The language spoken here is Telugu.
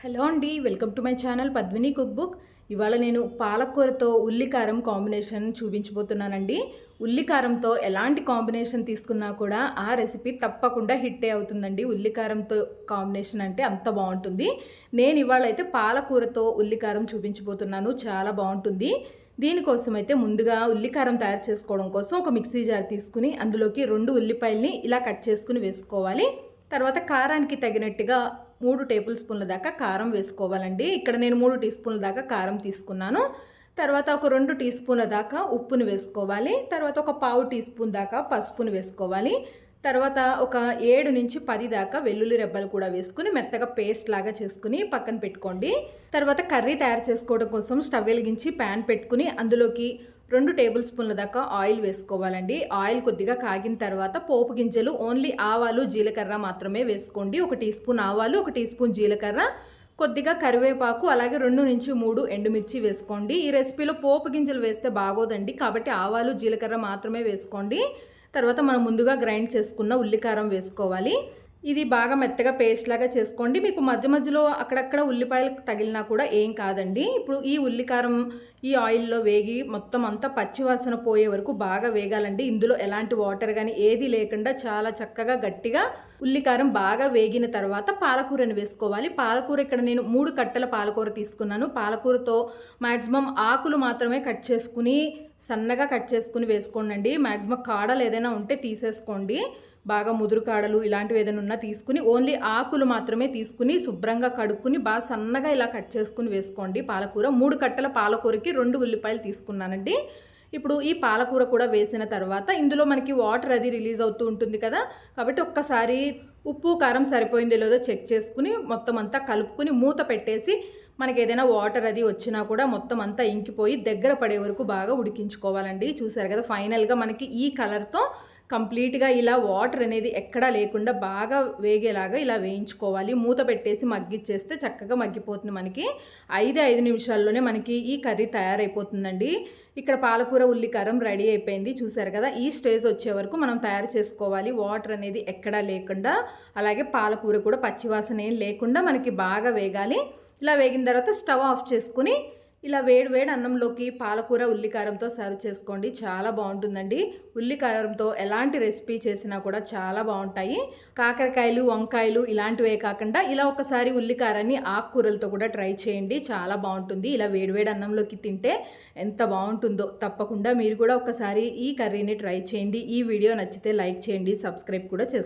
హలో అండి, welcome to my channel Padmini cook book. ఇవాళ నేను పాలకూరతో ఉల్లికారం కాంబినేషన్ చూపించబోతున్నానండి. ఉల్లికారంతో ఎలాంటి కాంబినేషన్ తీసుకున్నా కూడా ఆ రెసిపీ తప్పకుండా హిట్టే అవుతుందండి. ఉల్లికారంతో కాంబినేషన్ అంటే అంత బాగుంటుంది. నేను ఇవాళ అయితే పాలకూరతో ఉల్లికారం చూపించబోతున్నాను. చాలా బాగుంటుంది. దీనికోసం అయితే ముందుగా ఉల్లికారం తయారు చేసుకోవడం కోసం ఒక మిక్సీ జార్ తీసుకుని అందులోకి 2 ఉల్లిపాయల్ని ఇలా కట్ చేసుకుని వేసుకోవాలి. తర్వాత కారానికి తగినట్టుగా 3 టేబుల్ స్పూన్ల దాకా కారం వేసుకోవాలండి. ఇక్కడ నేను 3 టీ స్పూన్ల దాకా కారం తీసుకున్నాను. తర్వాత ఒక 2 టీ స్పూన్ల దాకా ఉప్పును వేసుకోవాలి. తర్వాత ఒక పావు టీ స్పూన్ దాకా పసుపును వేసుకోవాలి. తర్వాత ఒక 7 నుంచి 10 దాకా వెల్లుల్లి రెబ్బలు కూడా వేసుకుని మెత్తగా పేస్ట్ లాగా చేసుకుని పక్కన పెట్టుకోండి. తర్వాత కర్రీ తయారు చేసుకోవడం కోసం స్టవ్ వెలిగించి ప్యాన్ పెట్టుకుని అందులోకి 2 టేబుల్ స్పూన్ల దాకా ఆయిల్ వేసుకోవాలండి. ఆయిల్ కొద్దిగా కాగిన తర్వాత పోపు గింజలు ఓన్లీ ఆవాలు జీలకర్ర మాత్రమే వేసుకోండి. 1 టీ స్పూన్ ఆవాలు, 1 టీ స్పూన్ జీలకర్ర, కొద్దిగా కరివేపాకు, అలాగే 2 నుంచి 3 ఎండుమిర్చి వేసుకోండి. ఈ రెసిపీలో పోపు గింజలు వేస్తే బాగోదండి, కాబట్టి ఆవాలు జీలకర్ర మాత్రమే వేసుకోండి. తర్వాత మనం ముందుగా గ్రైండ్ చేసుకున్న ఉల్లికారం వేసుకోవాలి. ఇది బాగా మెత్తగా పేస్ట్ లాగా చేసుకోండి. మీకు మధ్య మధ్యలో అక్కడక్కడ ఉల్లిపాయలు తగిలినా కూడా ఏం కాదండి. ఇప్పుడు ఈ ఉల్లికారం ఈ ఆయిల్లో వేగి మొత్తం అంతా పచ్చివాసన పోయే వరకు బాగా వేగాలండి. ఇందులో ఎలాంటి వాటర్ కానీ ఏది లేకుండా చాలా చక్కగా గట్టిగా ఉల్లికారం బాగా వేగిన తర్వాత పాలకూరని వేసుకోవాలి. పాలకూర ఇక్కడ నేను 3 కట్టల పాలకూర తీసుకున్నాను. పాలకూరతో మ్యాక్సిమం ఆకులు మాత్రమే కట్ చేసుకుని సన్నగా కట్ చేసుకుని వేసుకోండి. మ్యాక్సిమం కాడలు ఏదైనా ఉంటే తీసేసుకోండి. బాగా ముదురు కాడలు ఇలాంటివి ఏదైనా ఉన్నా తీసుకుని ఓన్లీ ఆకులు మాత్రమే తీసుకుని శుభ్రంగా కడుక్కుని బాగా సన్నగా ఇలా కట్ చేసుకుని వేసుకోండి. పాలకూర 3 కట్టల పాలకూరకి 2 ఉల్లిపాయలు తీసుకున్నానండి. ఇప్పుడు ఈ పాలకూర కూడా వేసిన తర్వాత ఇందులో మనకి వాటర్ అది రిలీజ్ అవుతూ ఉంటుంది కదా, కాబట్టి ఒక్కసారి ఉప్పు కారం సరిపోయిందో లేదో చెక్ చేసుకుని మొత్తం అంతా కలుపుకుని మూత పెట్టేసి మనకి ఏదైనా వాటర్ అది వచ్చినా కూడా మొత్తం అంతా ఇంకిపోయి దగ్గర పడే వరకు బాగా ఉడికించుకోవాలండి. చూసారు కదా, ఫైనల్గా మనకి ఈ కలర్తో కంప్లీట్గా ఇలా వాటర్ అనేది ఎక్కడా లేకుండా బాగా వేగేలాగా ఇలా వేయించుకోవాలి. మూత పెట్టేసి మగ్గిచ్చేస్తే చక్కగా మగ్గిపోతుంది. మనకి 5 నిమిషాల్లోనే మనకి ఈ కర్రీ తయారైపోతుందండి. ఇక్కడ పాలకూర ఉల్లికారం రెడీ అయిపోయింది. చూసారు కదా, ఈ స్టేజ్ వచ్చే వరకు మనం తయారు చేసుకోవాలి. వాటర్ అనేది ఎక్కడా లేకుండా, అలాగే పాలకూర కూడా పచ్చివాసన ఏం లేకుండా మనకి బాగా వేగాలి. ఇలా వేగిన తర్వాత స్టవ్ ఆఫ్ చేసుకుని ఇలా వేడి అన్నంలోకి పాలకూర ఉల్లికారంతో సర్వ్ చేసుకోండి. చాలా బాగుంటుందండి. ఉల్లికారంతో ఎలాంటి రెసిపీ చేసినా కూడా చాలా బాగుంటాయి. కాకరకాయలు, వంకాయలు ఇలాంటివే కాకుండా ఇలా ఒకసారి ఉల్లికారాన్ని ఆకుకూరలతో కూడా ట్రై చేయండి. చాలా బాగుంటుంది. ఇలా వేడి అన్నంలోకి తింటే ఎంత బాగుంటుందో. తప్పకుండా మీరు కూడా ఒకసారి ఈ కర్రీని ట్రై చేయండి. ఈ వీడియో నచ్చితే లైక్ చేయండి, సబ్స్క్రైబ్ కూడా చేసుకోండి.